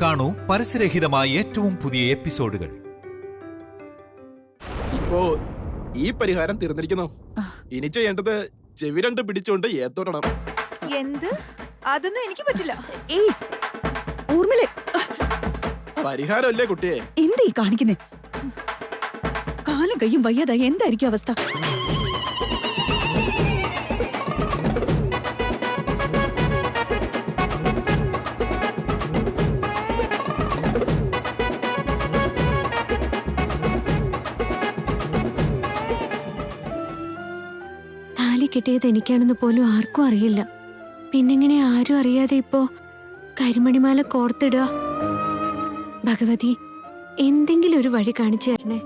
കാണൂ പരസ്യരഹിതമായ ഏറ്റവും പുതിയ എപ്പിസോഡുകൾ. ഇപ്പോ ഈ പരിഹാരം തീർന്നിരിക്കുന്നു. ഇനി ചെയ്യേണ്ടത് ചെവി രണ്ട് പിടിച്ചോണ്ട് ഏത്തോടണം. എന്ത്? അതൊന്നും എനിക്ക് പറ്റില്ല. ഏയ് ഊർമിളെ, പരിഹാരമല്ലേ കുട്ടിയെ? എന്താ ഈ കാണിക്കുന്നേ? കാലും കയ്യും വയ്യാതായി എന്തായിരിക്കും അവസ്ഥ? താലി കിട്ടിയത് എനിക്കാണെന്ന് പോലും ആർക്കും അറിയില്ല. പിന്നെങ്ങനെ ആരും അറിയാതെ ഇപ്പോ കരിമണിമാല കോർത്തിടുക? ഭഗവതി, എന്തെങ്കിലും ഒരു വഴി കാണിച്ചു തരണേ.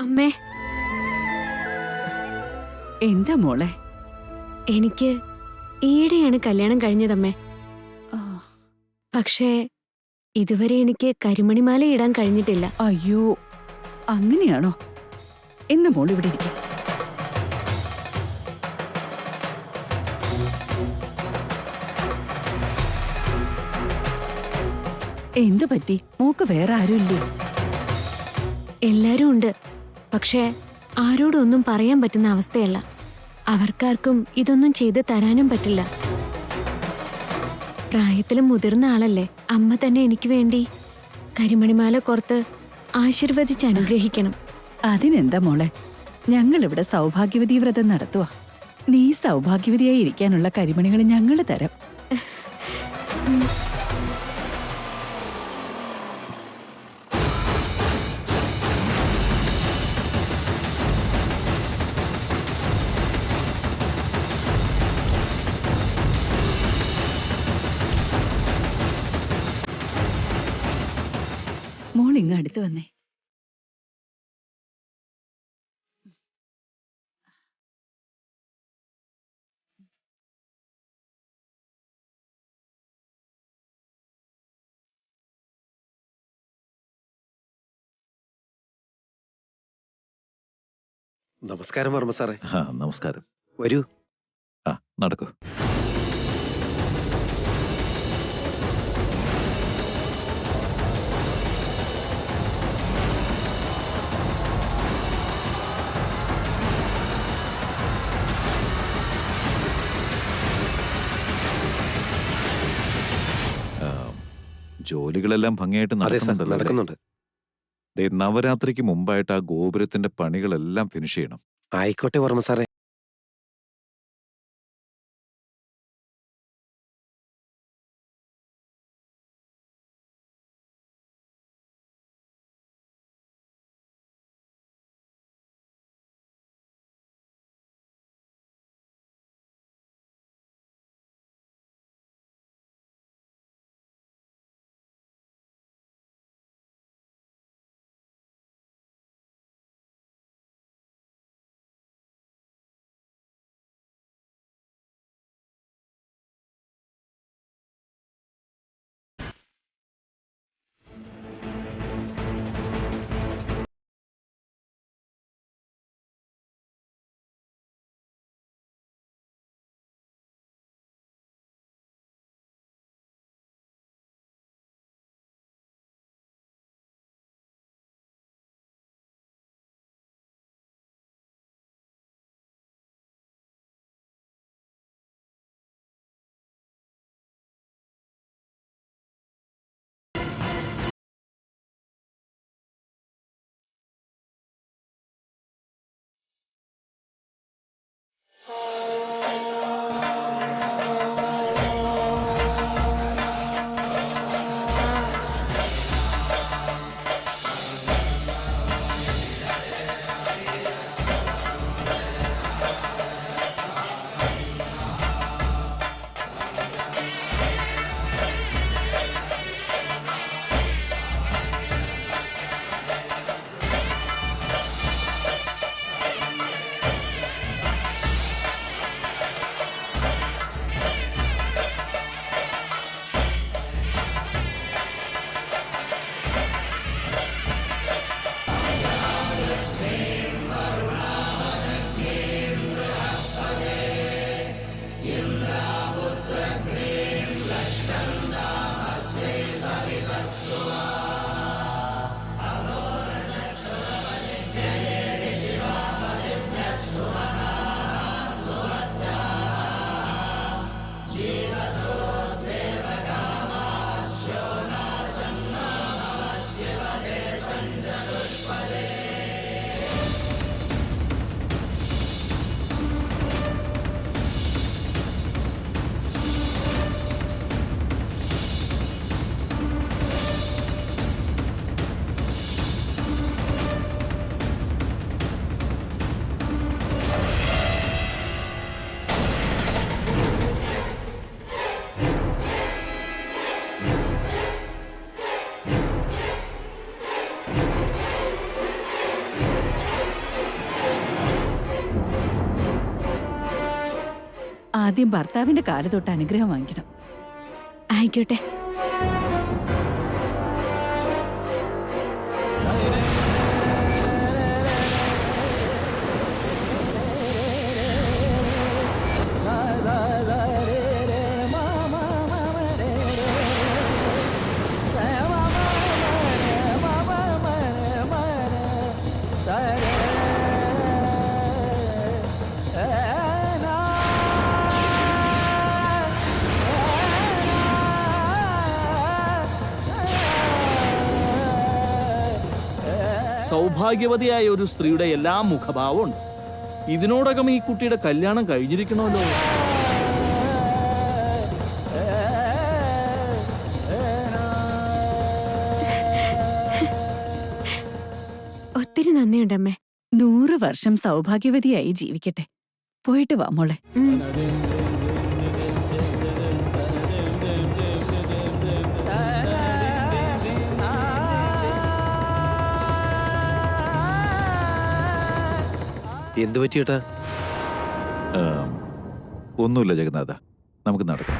അമ്മേ, എന്താ മോളെ? എനിക്ക് ഈയിടെയാണ് കല്യാണം കഴിഞ്ഞതമ്മേ. ആ, പക്ഷേ ഇതുവരെ എനിക്ക് കരിമണിമാല ഇടാൻ കഴിഞ്ഞിട്ടില്ല. അയ്യോ, അങ്ങനെയാണോ? എന്നാ മോൾ ഇവിടെ ഇരിക്കാം. എന്തു പറ്റി? മോക്ക് വേറെ ആരുമില്ലേ? എല്ലാരും ഉണ്ട്, പക്ഷേ ആരോടും ഒന്നും പറയാൻ പറ്റുന്ന അവസ്ഥയല്ല. അവർക്കാർക്കും ഇതൊന്നും ചെയ്ത് തരാനും പറ്റില്ല. പ്രായത്തിലും മുതിർന്ന ആളല്ലേ. അമ്മ തന്നെ എനിക്ക് വേണ്ടി കരിമണിമാല കോർത്ത് ആശീർവദിച്ച് അനുഗ്രഹിക്കണം. അതിനെന്താ മോളെ, ഞങ്ങളിവിടെ സൗഭാഗ്യവതി വ്രതം നടത്തുക. നീ സൗഭാഗ്യവതിയായി ഇരിക്കാനുള്ള കരിമണികൾ ഞങ്ങൾ തരാം. മോൾ ഇങ്ങ് അടുത്ത് വന്നേ. നമസ്കാരം വർമ്മ സാറേ. നമസ്കാരം. വരൂ. നടക്കൂ. ജോലികളെല്ലാം ഭംഗിയായിട്ട് അതെ സാർ, നടക്കുന്നുണ്ടല്ലോ അല്ലേ? നടക്കുന്നുണ്ട്. ദേ, നവരാത്രിക്ക് മുമ്പായിട്ട് ആ ഗോപുരത്തിന്റെ പണികളെല്ലാം ഫിനിഷ് ചെയ്യണം. ആയിക്കോട്ടെ വർമ്മ സാറേ. ആദ്യം ഭർത്താവിന്റെ കാല് തൊട്ട് അനുഗ്രഹം വാങ്ങിക്കണം. ആയിക്കോട്ടെ. സൗഭാഗ്യവതിയായ ഒരു സ്ത്രീയുടെ എല്ലാ മുഖഭാവവും ഉണ്ട്. ഇതിനോടകം ഈ കുട്ടിയുടെ കല്യാണം കഴിഞ്ഞിരിക്കണമല്ലോ. ഒത്തിരി നന്ദിയുണ്ടമ്മേ. 100 വർഷം സൗഭാഗ്യവതിയായി ജീവിക്കട്ടെ. പോയിട്ട് വാ മോളെ. എന്തു പറ്റിയേട്ടാ? ഒന്നുമില്ല ജഗന്നാഥ, നമുക്ക് നടക്കാം.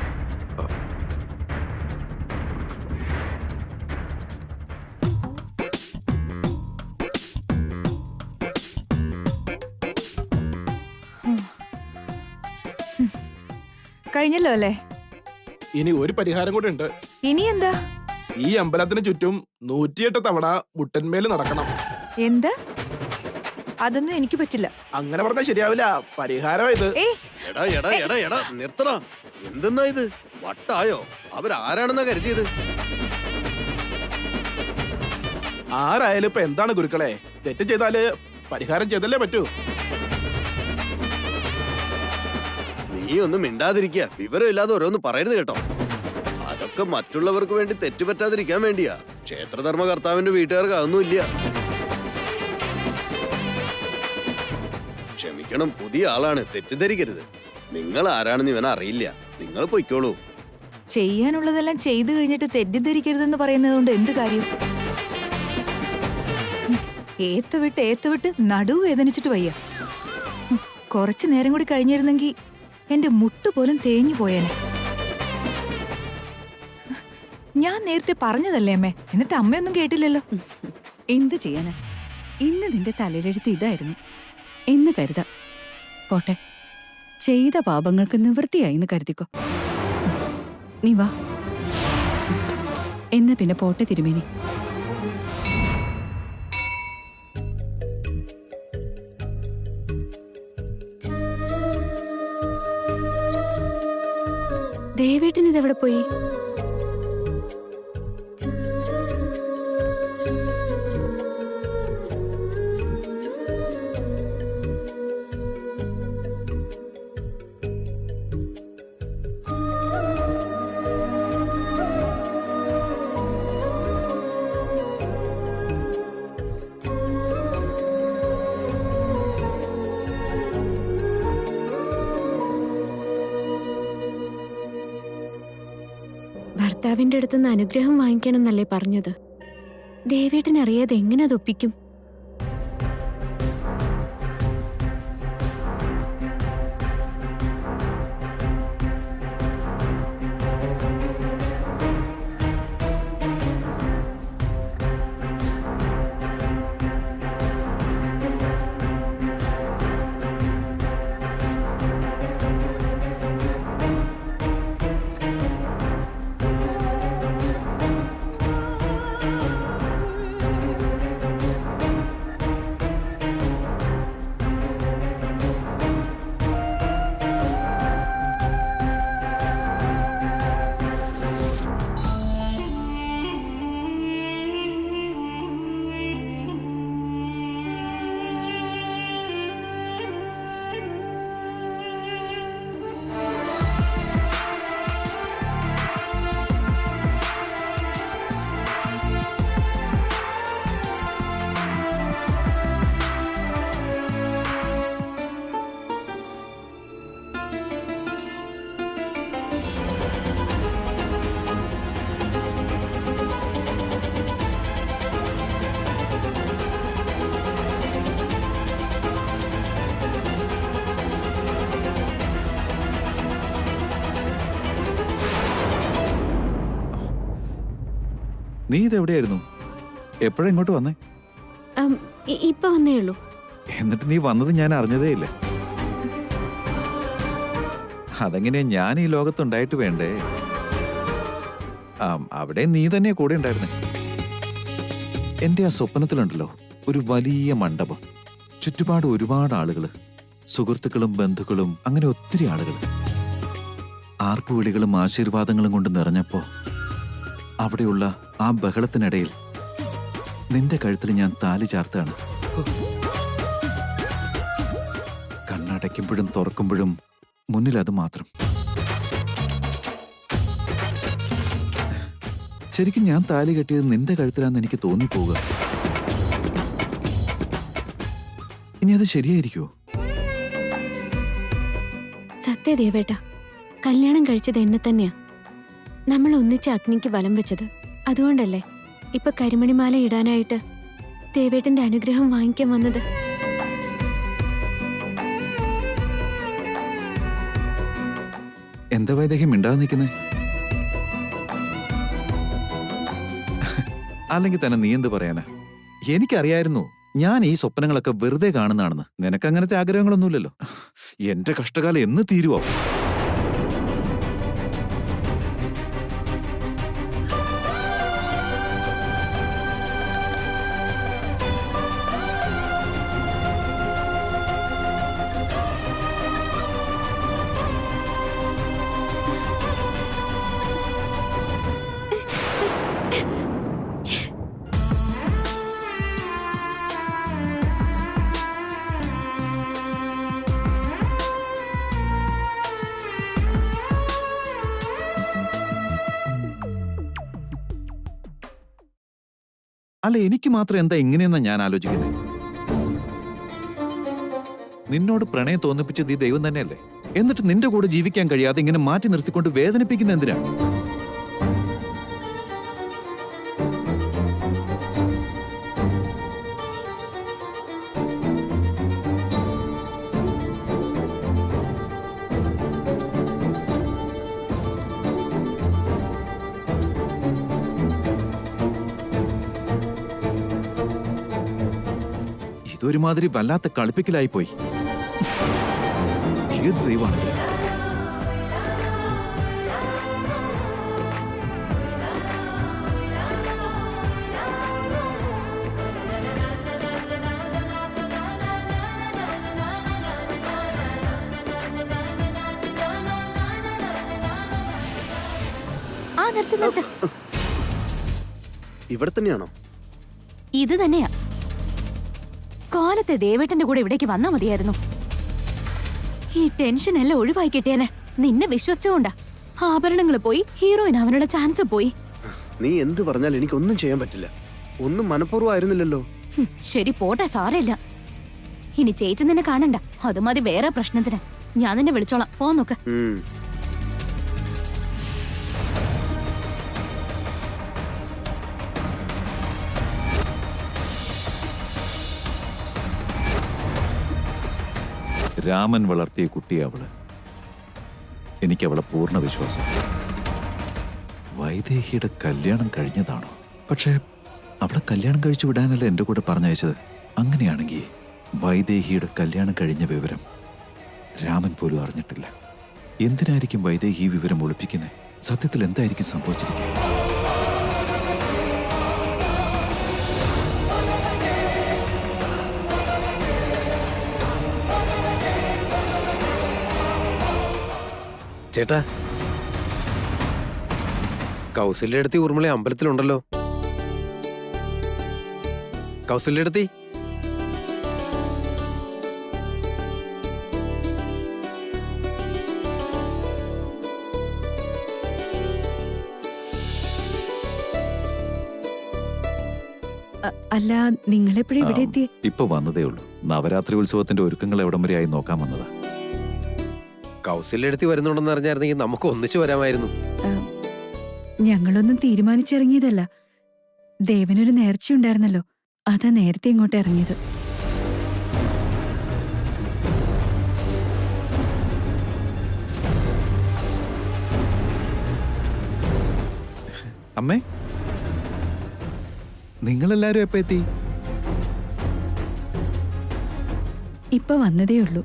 കഴിഞ്ഞല്ലോ അല്ലേ? ഇനി ഒരു പരിഹാരം കൂടെ ഉണ്ട്. ഇനി എന്താ? ഈ അമ്പലത്തിന് ചുറ്റും 108 തവണ മുട്ടന്മേൽ നടക്കണം. എന്ത്? അതൊന്നും എനിക്ക് പറ്റില്ല. അങ്ങനെ പറഞ്ഞാൽ ശരിയാവില്ല. പരിഹാരം ഇത്. എടാ എടാ എടാ എടാ നിർത്തടാ. എന്തെന്നാ ഇത്? വട്ടായോ? അവരാരാണെന്നാ കരുതിയത്? ആരായാലും ഇപ്പൊ എന്താണ് ഗുരുക്കളെ, തെറ്റ് ചെയ്താല് പരിഹാരം ചെയ്തല്ലേ പറ്റൂ. നീ ഒന്നും മിണ്ടാതിരിക്കുക. വിവരമില്ലാതെ ഓരോന്ന് പറയരുത് കേട്ടോ. അതൊക്കെ മറ്റുള്ളവർക്ക് വേണ്ടി തെറ്റുപറ്റാതിരിക്കാൻ വേണ്ടിയാ. ക്ഷേത്രധർമ്മകർത്താവിന്റെ വീട്ടുകാർക്ക് അതൊന്നുമില്ല. ക്ഷമിക്കണം, പുതിയ ആളാണ്, തെറ്റിദ്ധരിക്കരുത്. നിങ്ങൾ ആരാണെന്ന് ഇവൻ അറിയില്ല. നിങ്ങൾ പൊയ്ക്കോളൂ. ചെയ്യാനുള്ളതെല്ലാം ചെയ്തു കഴിഞ്ഞിട്ട് തെറ്റിദ്ധരിക്കരുതെന്ന് പറയുന്നത് കൊണ്ട് എന്ത് കാര്യം? ഏത്തുവിട്ട് നടുവ് വേദനിച്ചിട്ട് വയ്യ. കുറച്ചു നേരം കൂടി കഴിഞ്ഞിരുന്നെങ്കിൽ എന്റെ മുട്ടുപോലും തേഞ്ഞു പോയേനെ. ഞാൻ നേരത്തെ പറഞ്ഞതല്ലേ അമ്മേ, എന്നിട്ട് അമ്മയൊന്നും കേട്ടില്ലല്ലോ. എന്ത് ചെയ്യാനാ? ഇന്ന് നിന്റെ തലയിലെഴുത്ത് ഇതായിരുന്നു എന്ന് കരുതാം. പോട്ടെ, ചെയ്ത പാപങ്ങൾക്ക് നിവൃത്തിയായി എന്ന് കരുതിക്കോ. നീ വാ. എന്നാ പിന്നെ പോട്ടെ തിരുമേനി. ദേവേട്ടൻ ഇതെവിടെ പോയി? ഭർത്താവിന്റെ അടുത്തുനിന്ന് അനുഗ്രഹം വാങ്ങിക്കണം എന്നല്ലേ പറഞ്ഞത്? ദേവേട്ടൻ അറിയാതെ എങ്ങനെ അതൊപ്പിക്കും? നീ ഇതെവിടെയായിരുന്നു? എപ്പോഴാ ഇങ്ങോട്ട് വന്നേ? ഇപ്പൊ വന്നേ ഉള്ളൂ. എന്നിട്ട് നീ വന്നത് ഞാൻ അറിഞ്ഞതേ ഇല്ല. അതെങ്ങനെയാ ഞാൻ ഈ ലോകത്തുണ്ടായിട്ട് വേണ്ടേ? അവിടെ നീ തന്നെ കൂടെ ഉണ്ടായിരുന്നേ. എന്റെ ആ സ്വപ്നത്തിലുണ്ടല്ലോ ഒരു വലിയ മണ്ഡപം, ചുറ്റുപാട് ഒരുപാട് ആളുകള്, സുഹൃത്തുക്കളും ബന്ധുക്കളും, അങ്ങനെ ഒത്തിരി ആളുകൾ. ആർപ്പുവിളികളും ആശീർവാദങ്ങളും കൊണ്ട് നിറഞ്ഞപ്പോ അവിടെയുള്ള ആ ബഹളത്തിനിടയിൽ നിന്റെ കഴുത്തിൽ ഞാൻ താലി ചാർത്താണ്. കണ്ണടയ്ക്കുമ്പോഴും തുറക്കുമ്പോഴും മുന്നിൽ അത് മാത്രം. ശരിക്കും ഞാൻ താലി കെട്ടിയത് നിന്റെ കഴുത്തിലാന്ന് എനിക്ക് തോന്നിപ്പോവുക. ഇനി അത് ശരിയായിരിക്കുമോ? സത്യദേവേട്ട, കല്യാണം കഴിച്ചത് എന്നെ തന്നെയാ. നമ്മൾ ഒന്നിച്ച് അഗ്നിക്ക് വലം വെച്ചത്. അതുകൊണ്ടല്ലേ ഇപ്പൊ കരിമണിമാല ഇടാനായിട്ട് ദേവേട്ടന്റെ അനുഗ്രഹം വാങ്ങിക്കാൻ വന്നത്. എന്താ വൈദേഹി മിണ്ടാതെ നിൽക്കുന്നേ? അല്ലെങ്കിൽ തന്നെ നീ എന്ത് പറയാനാ? എനിക്കറിയായിരുന്നു ഞാൻ ഈ സ്വപ്നങ്ങളൊക്കെ വെറുതെ കാണുന്നതാണെന്ന്. നിനക്ക് അങ്ങനത്തെ ആഗ്രഹങ്ങളൊന്നുമില്ലല്ലോ. എന്റെ കഷ്ടകാലം എന്ന് തീരുവോ? അല്ല, എനിക്ക് മാത്രം എന്താ ഇങ്ങനെയെന്നാ ഞാൻ ആലോചിക്കുന്നത്. നിന്നോട് പ്രണയം തോന്നിപ്പിച്ചത് ഈ ദൈവം തന്നെയല്ലേ? എന്നിട്ട് നിന്റെ കൂടെ ജീവിക്കാൻ കഴിയാതെ ഇങ്ങനെ മാറ്റി നിർത്തിക്കൊണ്ട് വേദനിപ്പിക്കുന്ന എന്തിനാ? ഇതൊരുമാതിരി വല്ലാത്ത കളിപ്പിക്കലായി പോയി. ഏത് ദൈവമാണ്? ഇവിടെ തന്നെയാണോ? ഇത് തന്നെയാ. കാലത്തെ ദേവേട്ടന്റെ കൂടെ ഇവിടേക്ക് വന്നാ മതിയായിരുന്നു. ഈ ടെൻഷൻ എല്ലാം ഒഴിവായി കിട്ടിയേനെ. നിന്നെ വിശ്വസിച്ചുകൊണ്ടാ. ആഭരണങ്ങൾ പോയി, ഹീറോയിൻ അവനുള്ള ചാൻസ് പോയി. നീ എന്ത് പറഞ്ഞാൽ എനിക്കൊന്നും ചെയ്യാൻ പറ്റില്ല. ഒന്നും മനഃപൂർവ്വമായിരുന്നില്ലല്ലോ. ശരി പോട്ടെ, സാരമില്ല. ഇനി ചേച്ചി നിന്നെ കാണണ്ട. അത് മതി വേറെ പ്രശ്നത്തിന്. ഞാൻ നിന്നെ വിളിച്ചോളാം. പോ നോക്ക്. രാമൻ വളർത്തിയ കുട്ടിയെ അവള്. എനിക്കവളെ പൂർണ്ണ വിശ്വാസം. വൈദേഹിയുടെ കല്യാണം കഴിഞ്ഞതാണോ? പക്ഷേ അവളെ കല്യാണം കഴിച്ചു വിടാനല്ല എന്റെ കൂടെ പറഞ്ഞയച്ചത്. അങ്ങനെയാണെങ്കിൽ വൈദേഹിയുടെ കല്യാണം കഴിഞ്ഞ വിവരം രാമൻ പോലും അറിഞ്ഞിട്ടില്ല. എന്തിനായിരിക്കും വൈദേഹി ഈ വിവരം ഒളിപ്പിക്കുന്നത്? സത്യത്തിൽ എന്തായിരിക്കും സംഭവിച്ചിരിക്കുന്നത്? ചേട്ടാ, കൗസല്യടുത്തി ഊർമിള അമ്പലത്തിലുണ്ടല്ലോ. കൗസല്യടുത്തി, അല്ല, നിങ്ങളെപ്പോഴും ഇവിടെ എത്തി? ഇപ്പൊ വന്നതേ ഉള്ളൂ. നവരാത്രി ഉത്സവത്തിന്റെ ഒരുക്കങ്ങൾ എവിടം വരെയായി നോക്കാൻ വന്നതാ. കൗസല്യടുത്തി വരുന്നുണ്ടെന്ന് അറിഞ്ഞായിരുന്നെങ്കിൽ നമുക്ക് ഒന്നിച്ചു വരാമായിരുന്നു. ഞങ്ങളൊന്നും തീരുമാനിച്ചിറങ്ങിയതല്ല. ദേവനൊരു നേർച്ചയുണ്ടായിരുന്നല്ലോ, അതാ നേരത്തെ ഇങ്ങോട്ട് ഇറങ്ങിയത്. അമ്മേ, നിങ്ങളെല്ലാരും എപ്പോ എത്തി? ഇപ്പൊ വന്നതേ ഉള്ളൂ.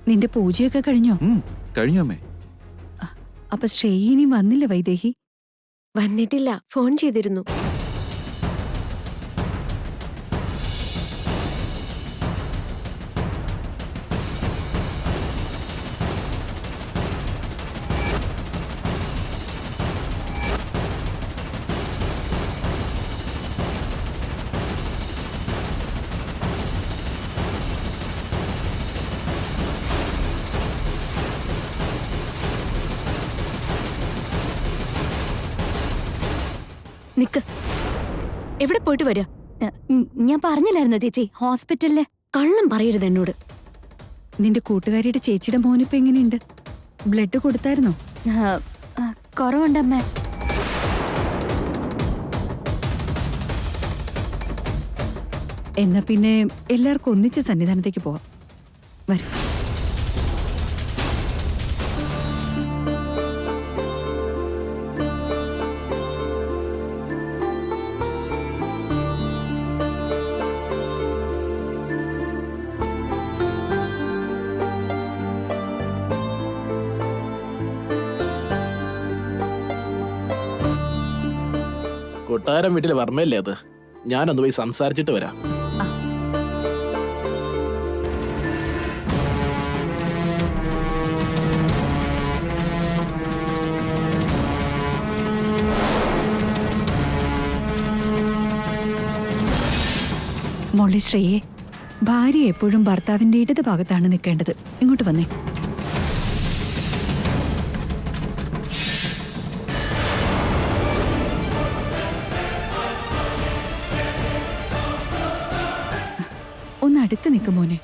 നിന്റെ പൂജയൊക്കെ കഴിഞ്ഞോ? കഴിഞ്ഞു അമ്മേ. അപ്പൊ ശ്രേയിനി വന്നില്ല വൈദേഹി? വന്നിട്ടില്ല, ഫോൺ ചെയ്തിരുന്നു. നിക്ക്, എവിടെ പോയിട്ട് വരിക? ഞാൻ പറഞ്ഞില്ലായിരുന്നോ ചേച്ചി, ഹോസ്പിറ്റലില്. കള്ളം പറയരുത് എന്നോട്. നിന്റെ കൂട്ടുകാരിയുടെ ചേച്ചിയുടെ മോനിപ്പോ എങ്ങനെയുണ്ട്? ബ്ലഡ് കൊടുത്തായിരുന്നോ? കുറവുണ്ടമ്മേ. എന്നാ പിന്നെ എല്ലാവർക്കും ഒന്നിച്ച് സന്നിധാനത്തേക്ക് പോവാം. വരും. കൊട്ടാരം വീട്ടിൽ വർമ്മയല്ലേ അത്? ഞാനൊന്ന് പോയി സംസാരിച്ചിട്ട് വരാം. മോളെ ശ്രേയെ, ഭാര്യ എപ്പോഴും ഭർത്താവിന്റെ ഇടത് ഭാഗത്താണ് നിൽക്കേണ്ടത്. ഇങ്ങോട്ട് വന്നേ. ഒന്ന് അടുത്ത് നിൽക്കും മോനെ.